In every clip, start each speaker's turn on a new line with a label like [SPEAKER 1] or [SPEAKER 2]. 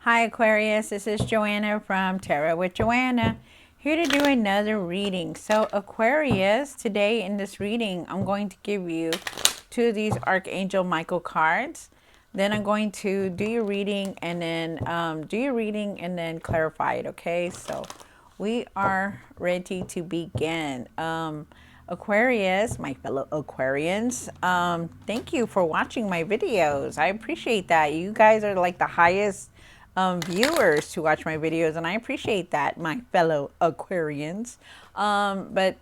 [SPEAKER 1] Hi Aquarius, this is Joanna from Tarot with Joanna, here to do another reading. So Aquarius, today in this reading, I'm going to give you two of these Archangel Michael cards. Then I'm going to do your reading and then clarify it, okay? So we are ready to begin. Aquarius, my fellow Aquarians, thank you for watching my videos. I appreciate that. You guys are like the highest viewers to watch my videos, and I appreciate that, my fellow Aquarians. But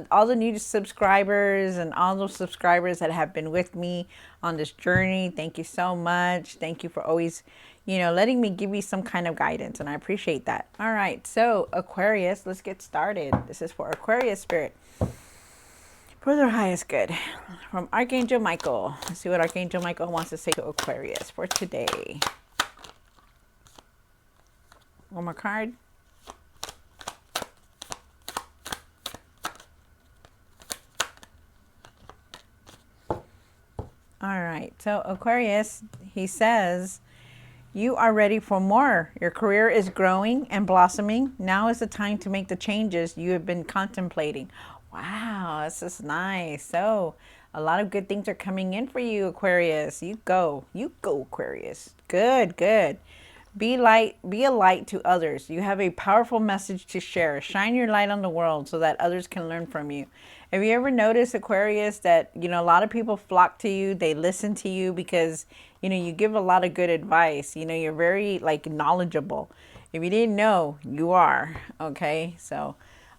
[SPEAKER 1] all the new subscribers and all those subscribers that have been with me on this journey, thank you so much. Thank you for always, letting me give you some kind of guidance, and I appreciate that. All right, so Aquarius, let's get started. This is for Aquarius spirit, for their highest good, from Archangel Michael. Let's see what Archangel Michael wants to say to Aquarius for today. One more card. All right, so Aquarius, he says, you are ready for more. Your career is growing and blossoming. Now is the time to make the changes you have been contemplating. Wow, this is nice. So a lot of good things are coming in for you, Aquarius. You go, Aquarius. Good, good. Be a light to others. You have a powerful message to share. Shine your light on the world so that others can learn from you. Have you ever noticed, Aquarius, that, a lot of people flock to you, they listen to you because, you give a lot of good advice. You're very knowledgeable. If you didn't know, you are, okay? So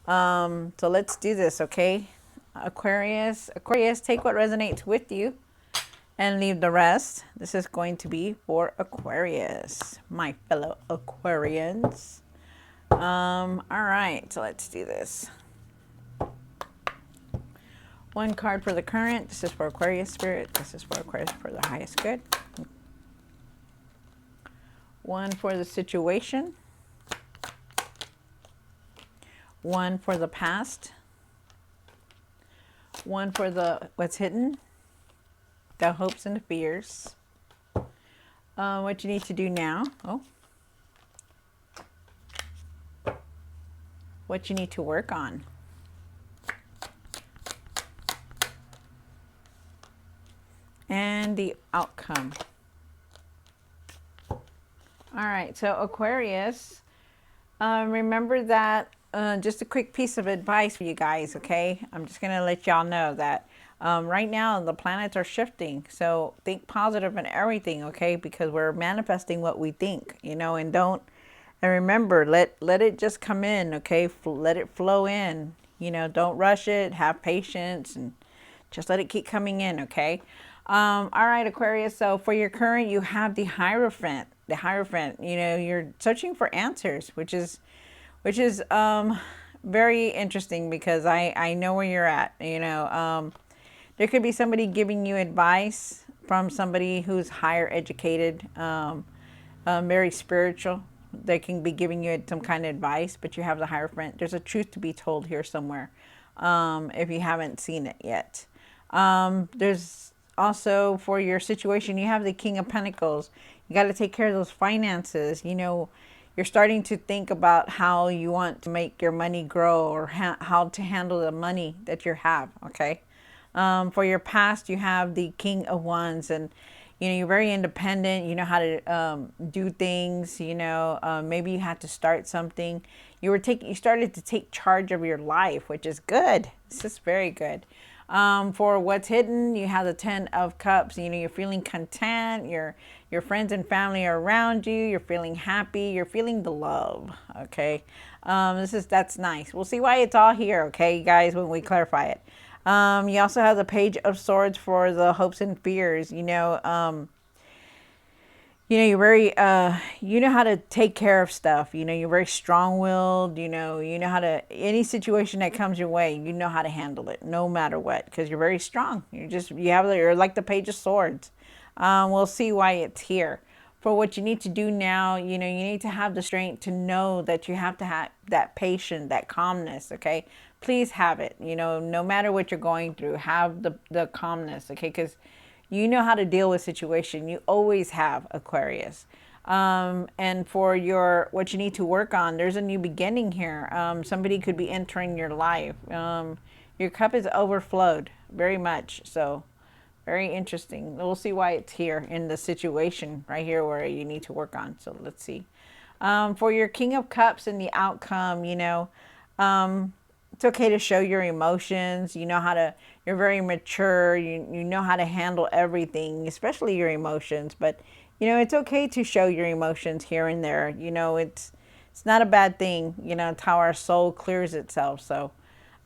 [SPEAKER 1] let's do this, okay? Aquarius, take what resonates with you and leave the rest. This is going to be for Aquarius, my fellow Aquarians. All right, so let's do this. One card for the current. This is for Aquarius spirit. This is for Aquarius for the highest good. One for the situation. One for the past. One for the what's hidden, the hopes and the fears. What you need to do now. What you need to work on. And the outcome. All right, so Aquarius, remember that, just a quick piece of advice for you guys, okay? I'm just going to let y'all know that right now the planets are shifting. So think positive in everything, okay? Because we're manifesting what we think, and remember, let it just come in, okay? Let it flow in, don't rush it, have patience, and just let it keep coming in, okay? All right, Aquarius, so for your current, you have the Hierophant. The Hierophant, you're searching for answers, which is very interesting because I know where you're at. There could be somebody giving you advice from somebody who's higher educated, very spiritual. They can be giving you some kind of advice, but you have the Hierophant. There's a truth to be told here somewhere, if you haven't seen it yet. There's also, for your situation, you have the King of Pentacles. You got to take care of those finances. You're starting to think about how you want to make your money grow, or how to handle the money that you have, okay? For your past, you have the King of Wands, and you're very independent. You know how to do things. Maybe you had to start something. You started to take charge of your life, which is good. This is very good. For what's hidden, you have the Ten of Cups. You're feeling content. Your friends and family are around you. You're feeling happy. You're feeling the love. Okay. That's nice. We'll see why it's all here. Okay, guys, when we clarify it. You also have the Page of Swords for the hopes and fears. You're very, you know how to take care of stuff. You're very strong-willed. You know how to, any situation that comes your way, you know how to handle it no matter what, because you're very strong. You're like the Page of Swords. We'll see why it's here. For what you need to do now, you need to have the strength to know that you have to have that patience, that calmness, okay? Please have it, no matter what you're going through, have the calmness, okay? Because you know how to deal with situation. You always have, Aquarius. And for your what you need to work on, there's a new beginning here. Somebody could be entering your life. Your cup is overflowed very much. So very interesting. We'll see why it's here in the situation right here where you need to work on. So let's see. For your King of Cups and the outcome, it's okay to show your emotions. You know how to, you're very mature. You know how to handle everything, especially your emotions. But, it's okay to show your emotions here and there. It's not a bad thing. It's how our soul clears itself. So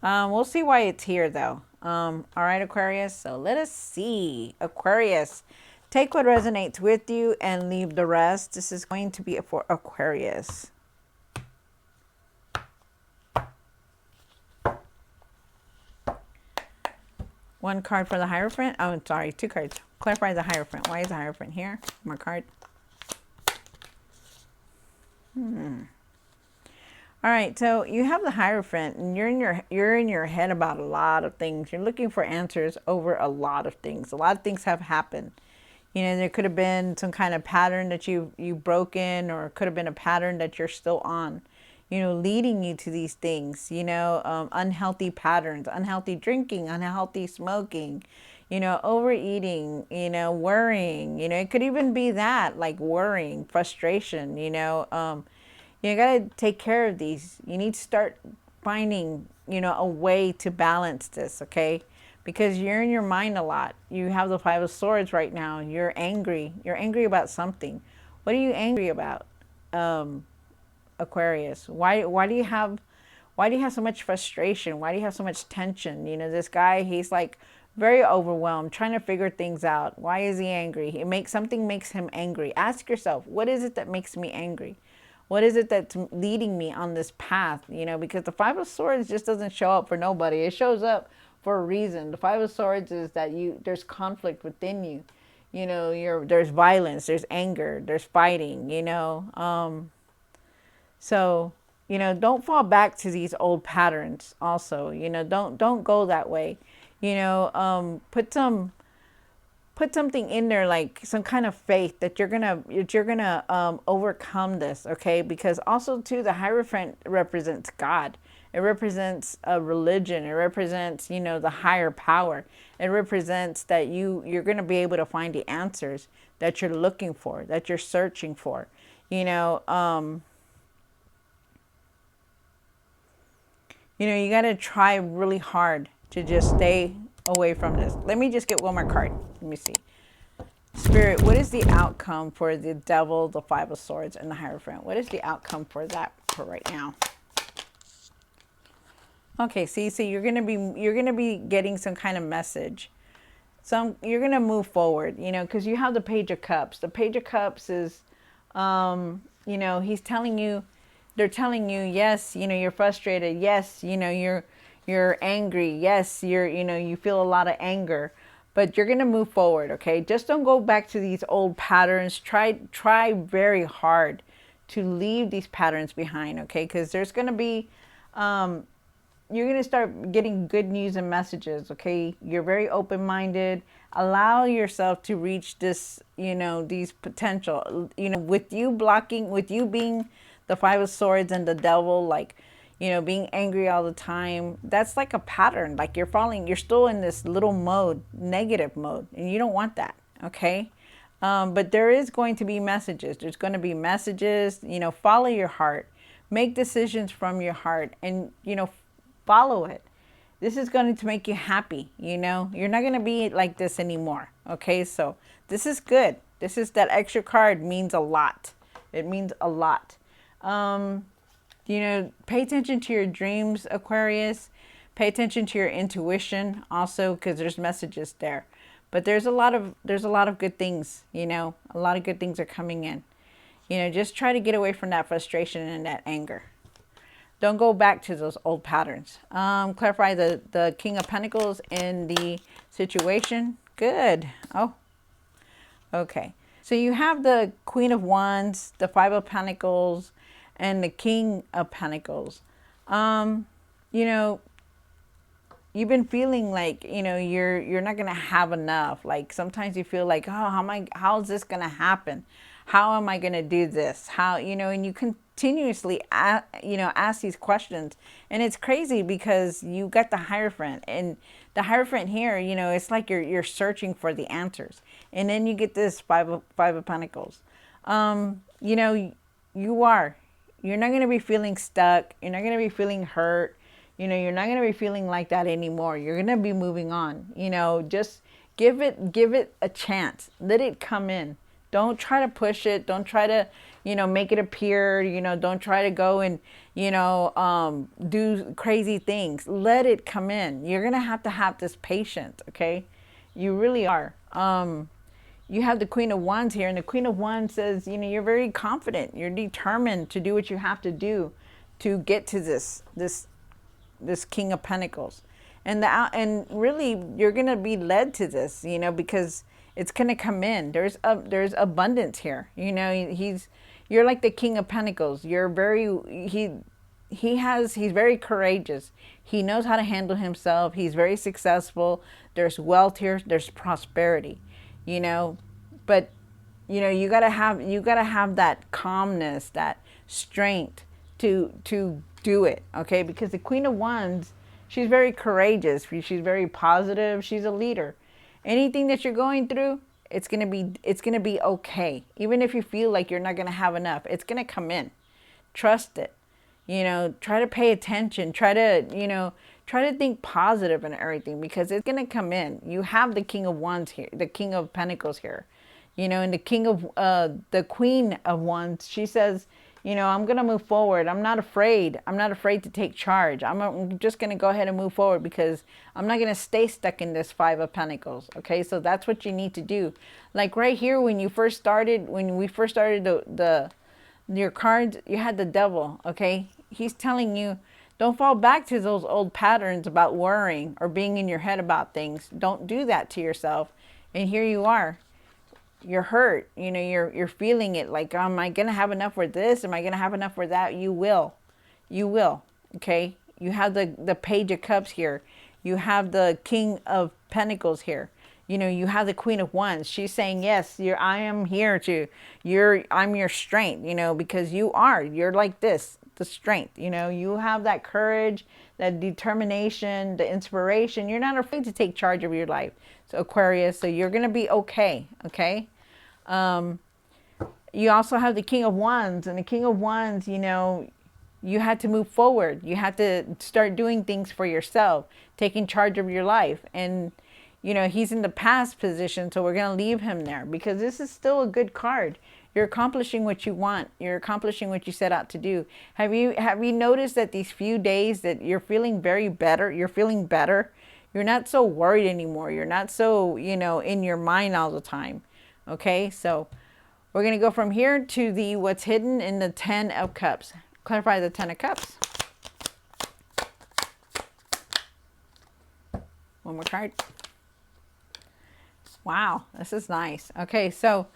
[SPEAKER 1] we'll see why it's here, though. All right, Aquarius. So let us see. Aquarius, take what resonates with you and leave the rest. This is going to be for Aquarius. One card for the Hierophant. Oh, sorry, two cards. Clarify the Hierophant. Why is the Hierophant here? More card. All right, so you have the Hierophant, and you're in your head about a lot of things. You're looking for answers over a lot of things. A lot of things have happened. There could have been some kind of pattern that you've broken, or it could have been a pattern that you're still on. Leading you to these things. Unhealthy patterns, unhealthy drinking, unhealthy smoking. Overeating. Worrying. It could even be that, like worrying, frustration. You got to take care of these. You need to start finding, a way to balance this, okay? Because you're in your mind a lot. You have the Five of Swords right now. You're angry. You're angry about something. What are you angry about, Aquarius? Why do you have so much frustration? Why do you have so much tension? This guy, he's like very overwhelmed, trying to figure things out. Why is he angry? Something makes him angry. Ask yourself, what is it that makes me angry? What is it that's leading me on this path? Because the Five of Swords just doesn't show up for nobody. It shows up for a reason. The Five of Swords is that there's conflict within you. There's violence, there's anger, there's fighting. So don't fall back to these old patterns. Also, don't go that way. Put something in there, like some kind of faith that you're gonna overcome this, okay? Because also too, the Hierophant represents God. It represents a religion. It represents the higher power. It represents that you're gonna be able to find the answers that you're looking for, that you're searching for. You gotta try really hard to just stay away from this. Let me just get one more card. Let me see. Spirit, what is the outcome for the Devil, the Five of Swords, and the Hierophant? What is the outcome for that for right now? Okay, see, so you're gonna be getting some kind of message. You're gonna move forward, because you have the Page of Cups. The Page of Cups is, he's telling you, they're telling you, yes, you're frustrated. Yes, you're angry. Yes, you feel a lot of anger, but you're going to move forward. Okay. Just don't go back to these old patterns. Try very hard to leave these patterns behind. Okay. Cause there's going to be, you're going to start getting good news and messages. Okay. You're very open-minded. Allow yourself to reach this, these potential, with you being the Five of Swords and the Devil, like, being angry all the time. That's like a pattern. Like you're still in this little mode, negative mode, and you don't want that. Okay. But there is going to be messages. There's going to be messages, follow your heart, make decisions from your heart, and, follow it. This is going to make you happy. You're not going to be like this anymore. Okay. So this is good. That extra card means a lot. It means a lot. Pay attention to your dreams, Aquarius. Pay attention to your intuition also, because there's messages there. But there's a lot of good things, a lot of good things are coming in. Just try to get away from that frustration and that anger. Don't go back to those old patterns. Clarify the King of Pentacles in the situation. Good. Oh, okay. So you have the Queen of Wands, the Five of Pentacles, and the King of Pentacles. You've been feeling like, you're not going to have enough. Like sometimes you feel like, oh, how is this going to happen? How am I going to do this? How, and you continuously, ask these questions. And it's crazy because you got the Hierophant, and the Hierophant here, it's like you're searching for the answers. And then you get this five of Pentacles. You know, you're not going to be feeling stuck. You're not going to be feeling hurt. You're not going to be feeling like that anymore. You're going to be moving on. Just give it a chance. Let it come in. Don't try to push it. Don't try to, make it appear. Don't try to go and, do crazy things. Let it come in. You're going to have this patience, okay? You really are. You have the Queen of Wands here, and the Queen of Wands says, you're very confident. You're determined to do what you have to do to get to this King of Pentacles. And really you're going to be led to this, because it's going to come in. There's abundance here. You're like the King of Pentacles. You're he's very courageous. He knows how to handle himself. He's very successful. There's wealth here. There's prosperity. But you gotta have that calmness, that strength to do it, okay? Because the Queen of Wands, she's very courageous. She's very positive. She's a leader. Anything that you're going through, it's gonna be okay. Even if you feel like you're not gonna have enough, it's gonna come in. Trust it. Try to pay attention. Try to think positive and everything, because it's going to come in. You have the King of Wands here, the King of Pentacles here, and the Queen of Wands, she says, I'm going to move forward. I'm not afraid. I'm not afraid to take charge. I'm just going to go ahead and move forward, because I'm not going to stay stuck in this Five of Pentacles. Okay. So that's what you need to do. Like right here, when we first started your cards, you had the Devil. Okay. He's telling you, don't fall back to those old patterns about worrying or being in your head about things. Don't do that to yourself. And here you are. You're hurt. You're feeling it. Like, am I going to have enough for this? Am I going to have enough for that? You will. You will. Okay? You have the Page of Cups here. You have the King of Pentacles here. You have the Queen of Wands. She's saying, yes, I am here I'm your strength, because you're like this. The strength, you have that courage, that determination, the inspiration. You're not afraid to take charge of your life. So Aquarius, so you're going to be okay. Okay. You also have the King of Wands, and the King of Wands, you had to move forward. You had to start doing things for yourself, taking charge of your life. And, he's in the past position. So we're going to leave him there, because this is still a good card. You're accomplishing what you want. You're accomplishing what you set out to do. Have you noticed that these few days that you're feeling better? You're feeling better. You're not so worried anymore. You're not so, in your mind all the time. Okay, so we're going to go from here to what's hidden in the Ten of Cups. Clarify the Ten of Cups. One more card. Wow, this is nice. Okay, so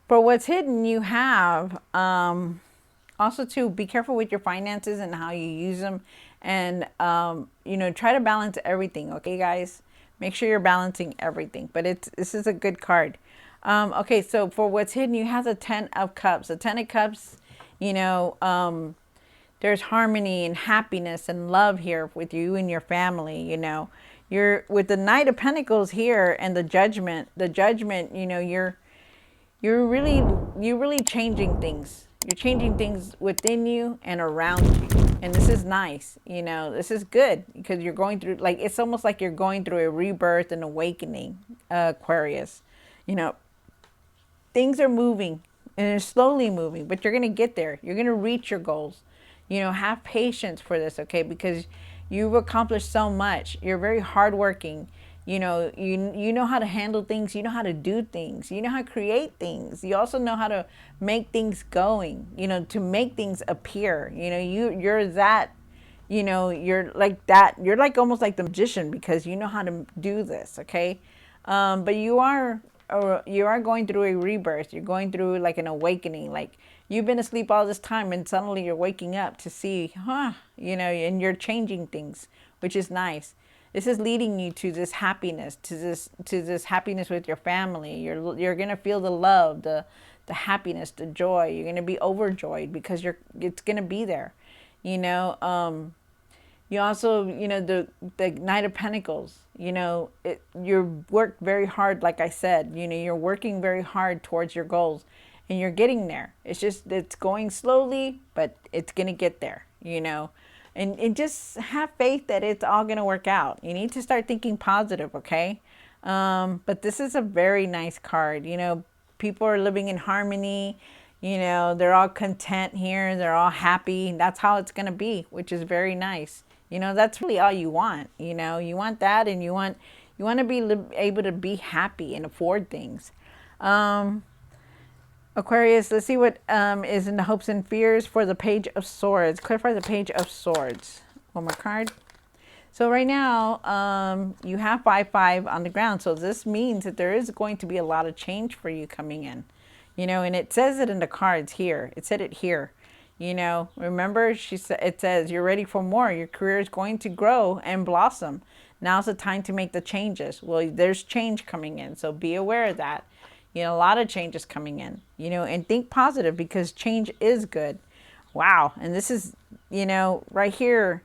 [SPEAKER 1] for what's hidden, you have also to be careful with your finances and how you use them. And, try to balance everything. Okay, guys, make sure you're balancing everything. But this is a good card. Okay, so for what's hidden, you have the Ten of Cups. The Ten of Cups, there's harmony and happiness and love here with you and your family. You're with the Knight of Pentacles here, and the Judgment, you're really changing things. You're changing things within you and around you. And this is nice. This is good, because you're going through, like, it's almost like you're going through a rebirth and awakening, Aquarius. Things are moving, and they're slowly moving, but you're going to get there. You're going to reach your goals. Have patience for this, okay? Because you've accomplished so much. You're very hardworking. You know how to handle things. You know how to do things. You know how to create things. You also know how to make things going, to make things appear. You're that, you're like that. You're like almost like the magician, because you know how to do this, okay? But you are going through a rebirth. You're going through like an awakening. Like, you've been asleep all this time, and suddenly you're waking up to see, and you're changing things, which is nice. This is leading you to this happiness, to this happiness with your family. You're gonna feel the love, the the happiness, the joy. You're going to be overjoyed because it's going to be there. You know, you also, you know, the Knight of Pentacles, you know, you work very hard, like I said, you know, you're working very hard towards your goals and you're getting there. It's going slowly, but it's going to get there, you know, and just have faith that it's all going to work out. You need to start thinking positive, okay? But this is a very nice card. You know, people are living in harmony. You know, they're all content here. They're all happy. That's how it's going to be, which is very nice. You know, that's really all you want. You know, you want that, and you want to be able to be happy and afford things. Aquarius, let's see what is in the hopes and fears for the Page of Swords. Clarify the Page of Swords. One more card. So right now, you have 5-5 on the ground. So this means that there is going to be a lot of change for you coming in. You know, and it says it in the cards here. It said it here. You know, remember, it says you're ready for more. Your career is going to grow and blossom. Now's the time to make the changes. Well, there's change coming in, so be aware of that. You know, a lot of changes coming in, you know, and think positive because change is good. Wow. And this is, you know, right here,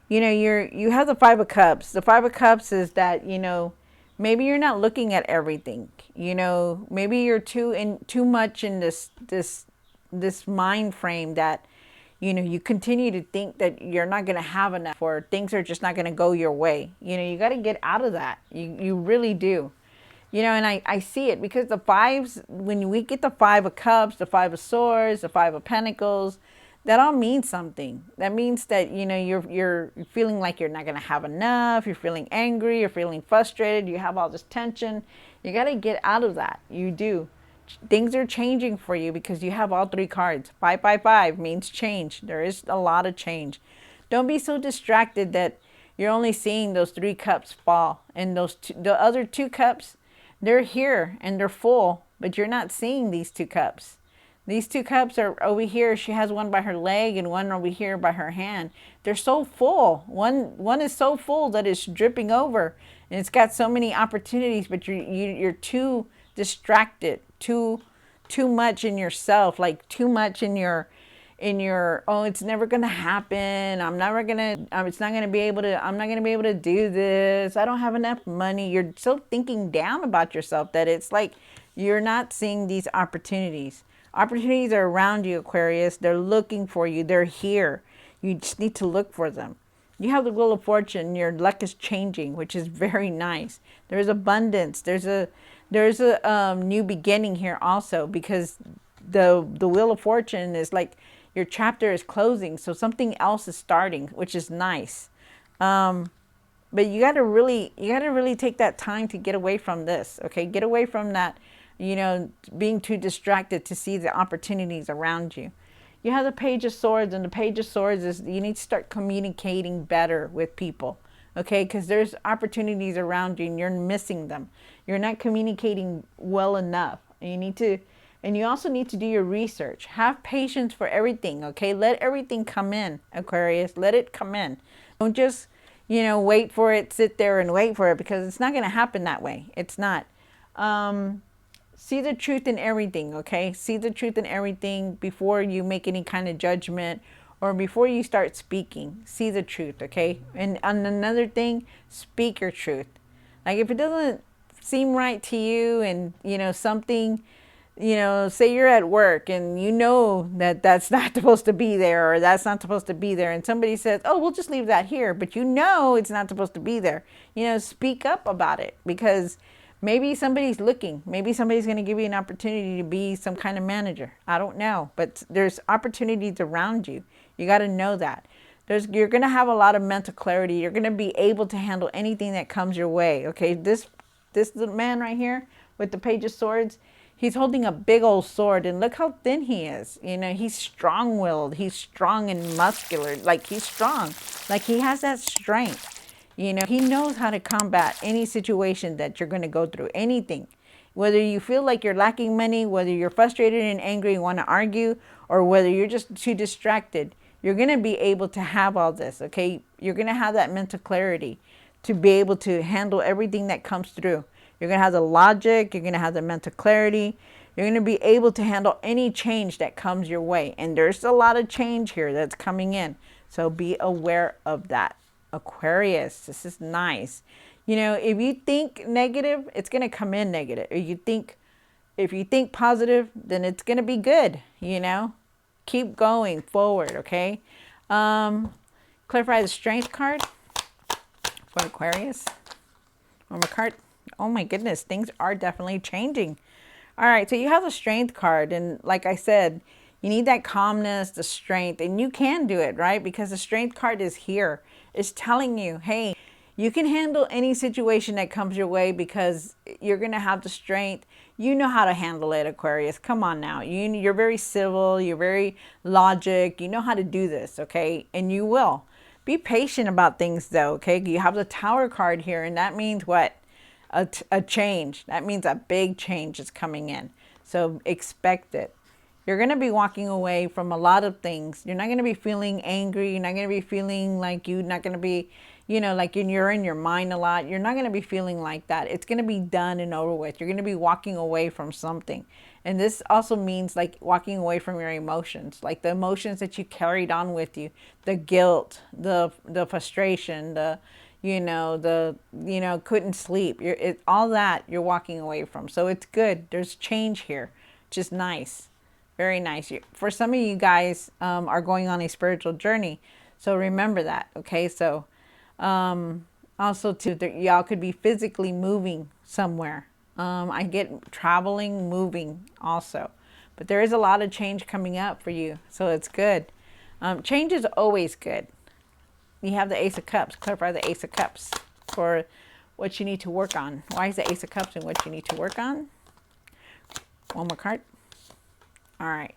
[SPEAKER 1] you know, you have the 5 of Cups. The 5 of Cups is that, you know, maybe you're not looking at everything. You know, maybe you're too much in this mind frame that, you know, you continue to think that you're not going to have enough or things are just not going to go your way. You know, you got to get out of that. You really do. You know, and I see it because the fives, when we get the 5 of Cups, the 5 of Swords, the 5 of Pentacles, that all means something. That means that, you know, you're feeling like you're not going to have enough. You're feeling angry. You're feeling frustrated. You have all this tension. You got to get out of that. You do. Things are changing for you because you have all 3 cards. 5 means change. There is a lot of change. Don't be so distracted that you're only seeing those 3 cups fall. And the other 2 cups, they're here and they're full, but you're not seeing these 2 cups. These 2 cups are over here. She has one by her leg and one over here by her hand. They're so full. One is so full that it's dripping over, and it's got so many opportunities. But you're too distracted, too much in yourself, like too much in your oh, it's never gonna happen. I'm not gonna be able to do this. I don't have enough money. You're so thinking down about yourself that it's like you're not seeing these opportunities. Opportunities are around you, Aquarius. They're looking for you. They're here. You just need to look for them. You have the Wheel of Fortune. Your luck is changing, which is very nice. There's abundance. There's a new beginning here also, because the Wheel of Fortune is like your chapter is closing, so something else is starting, which is nice. But you got to really take that time to get away from this. Okay, get away from that. You know, being too distracted to see the opportunities around you. You have the Page of Swords, and the Page of Swords is you need to start communicating better with people, okay? Because there's opportunities around you and you're missing them. You're not communicating well enough. And you also need to do your research. Have patience for everything, okay? Let everything come in, Aquarius. Let it come in. Don't just, you know, wait for it, sit there and wait for it, because it's not going to happen that way. It's not. See the truth in everything, okay? See the truth in everything before you make any kind of judgment or before you start speaking. See the truth, okay? And on another thing, speak your truth. Like if it doesn't seem right to you and, you know, something, you know, say you're at work and you know that that's not supposed to be there or that's not supposed to be there. And somebody says, oh, we'll just leave that here. But you know it's not supposed to be there. You know, speak up about it, because maybe somebody's looking. Maybe somebody's going to give you an opportunity to be some kind of manager. I don't know. But there's opportunities around you. You got to know that. You're going to have a lot of mental clarity. You're going to be able to handle anything that comes your way. Okay, this man right here with the Page of Swords, he's holding a big old sword. And look how thin he is. You know, he's strong-willed. He's strong and muscular. Like, he's strong. Like, he has that strength. You know, he knows how to combat any situation that you're going to go through, anything. Whether you feel like you're lacking money, whether you're frustrated and angry and want to argue, or whether you're just too distracted, you're going to be able to have all this, okay? You're going to have that mental clarity to be able to handle everything that comes through. You're going to have the logic. You're going to have the mental clarity. You're going to be able to handle any change that comes your way. And there's a lot of change here that's coming in. So be aware of that. Aquarius, this is nice. You know, if you think negative, it's going to come in negative. If you think positive, then it's going to be good, you know. Keep going forward, okay? Clarify the strength card for Aquarius. One more card. Oh my goodness, things are definitely changing. All right, so you have the strength card, and like I said, you need that calmness, the strength, and you can do it, right? Because the strength card is here. It's telling you, hey, you can handle any situation that comes your way because you're going to have the strength. You know how to handle it, Aquarius. Come on now. You're very civil. You're very logic. You know how to do this, okay? And you will. Be patient about things, though, okay? You have the Tower card here, and that means what? A change. That means a big change is coming in. So expect it. You're going to be walking away from a lot of things. You're not going to be feeling angry. You're not going to be feeling like you're not going to be, you know, like you're in your mind a lot. You're not going to be feeling like that. It's going to be done and over with. You're going to be walking away from something. And this also means like walking away from your emotions, like the emotions that you carried on with you, the guilt, the frustration, couldn't sleep. All that you're walking away from. So it's good. There's change here. Just nice. Very nice. For some of you guys are going on a spiritual journey. So remember that. Okay. So also too, y'all could be physically moving somewhere. I get traveling, moving also. But there is a lot of change coming up for you. So it's good. Change is always good. You have the Ace of Cups. Clarify the Ace of Cups for what you need to work on. Why is the Ace of Cups and what you need to work on? One more card. All right.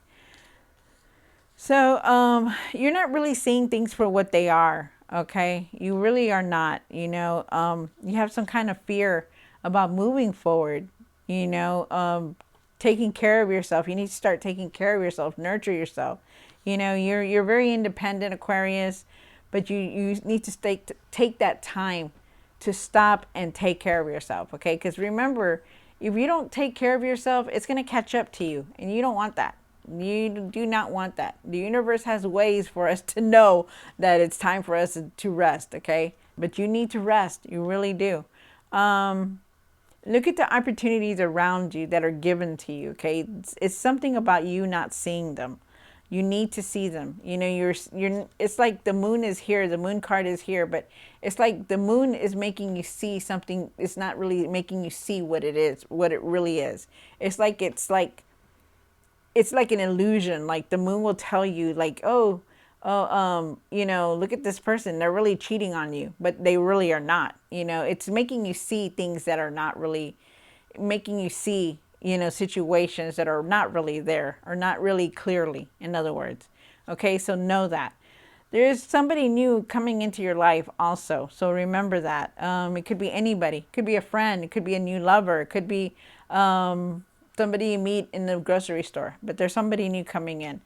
[SPEAKER 1] So you're not really seeing things for what they are. Okay. You really are not. You know, you have some kind of fear about moving forward. You know, taking care of yourself. You need to start taking care of yourself. Nurture yourself. You know, you're very independent, Aquarius. But you need to take that time to stop and take care of yourself, okay? Because remember, if you don't take care of yourself, it's going to catch up to you. And you don't want that. You do not want that. The universe has ways for us to know that it's time for us to rest, okay? But you need to rest. You really do. Look at the opportunities around you that are given to you, okay? It's something about you not seeing them. You need to see them. You know, it's like the moon is here, the moon card is here, but it's like the moon is making you see something. It's not really making you see what it is, what it really is. It's like an illusion. Like the moon will tell you like, you know, look at this person. They're really cheating on you, but they really are not. You know, it's making you see things that are not really making you see, you know, situations that are not really there or not really clearly, in other words. Okay, so know that. There's somebody new coming into your life also. So remember that. It could be anybody. It could be a friend. It could be a new lover. It could be somebody you meet in the grocery store. But there's somebody new coming in.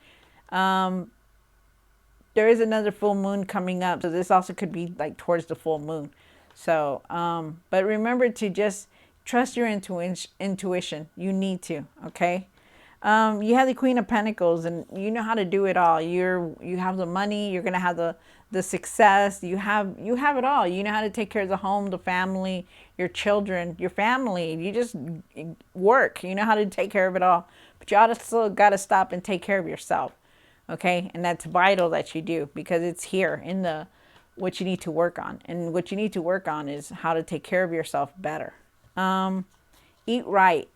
[SPEAKER 1] There is another full moon coming up. So this also could be like towards the full moon. So, but remember to just trust your intuition. You need to, okay? You have the Queen of Pentacles, and you know how to do it all. You have the money. You're gonna have the success. You have it all. You know how to take care of the home, the family, your children, your family. You just work. You know how to take care of it all. But you also got to stop and take care of yourself, okay? And that's vital that you do, because it's here in the what you need to work on. And what you need to work on is how to take care of yourself better. Eat right,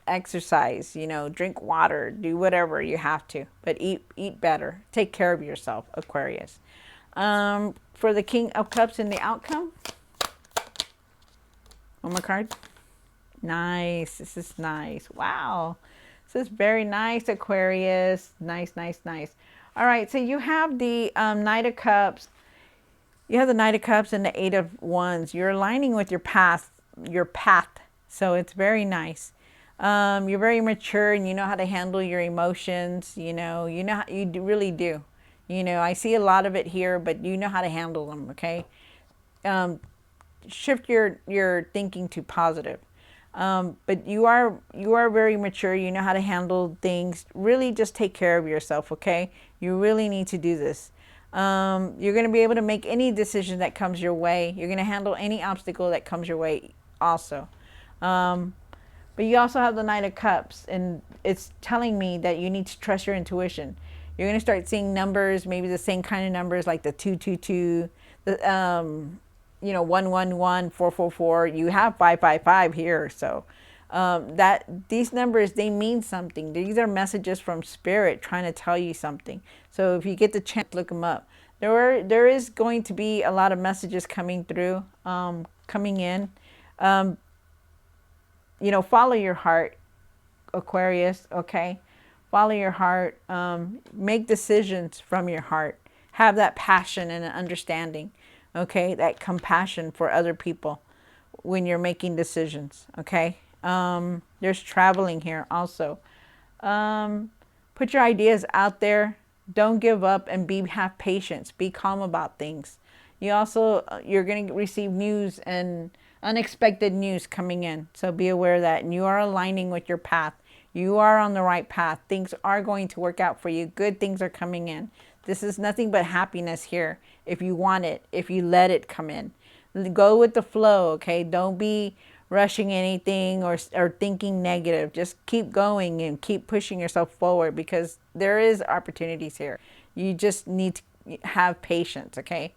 [SPEAKER 1] exercise, you know, drink water, do whatever you have to, but eat better. Take care of yourself, Aquarius. For the King of Cups and the outcome. One more card. Nice. This is nice. Wow. This is very nice, Aquarius. Nice, nice, nice. All right. So you have the Knight of Cups. You have the Knight of Cups and the Eight of Wands. You're aligning with your path. So it's very nice. You're very mature, and you know how to handle your emotions. You really do. You know, I see a lot of it here, but you know how to handle them. Okay. Shift your thinking to positive. But you are very mature. You know how to handle things. Really just take care of yourself, okay? You really need to do this. You're going to be able to make any decision that comes your way. You're going to handle any obstacle that comes your way also. But you also have the Knight of Cups, and it's telling me that you need to trust your intuition. You're going to start seeing numbers, maybe the same kind of numbers like the 222, the 111, 444. You have 555 here, so that these numbers, they mean something. These are messages from spirit trying to tell you something. So if you get the chance, look them up. There is going to be a lot of messages coming through, coming in. Follow your heart, Aquarius, okay? Follow your heart. Make decisions from your heart. Have that passion and understanding, okay? That compassion for other people when you're making decisions, okay? There's traveling here also. Put your ideas out there. Don't give up, and have patience. Be calm about things. You're going to receive news and unexpected news coming in. So be aware of that. And you are aligning with your path. You are on the right path. Things are going to work out for you. Good things are coming in. This is nothing but happiness here. If you want it, if you let it come in. Go with the flow, okay? Don't be rushing anything or thinking negative. Just keep going and keep pushing yourself forward, because there is opportunities here. You just need to have patience, okay?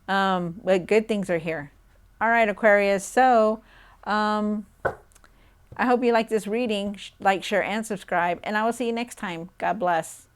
[SPEAKER 1] But good things are here. All right, Aquarius. So I hope you like this reading. Like, share, and subscribe. And I will see you next time. God bless.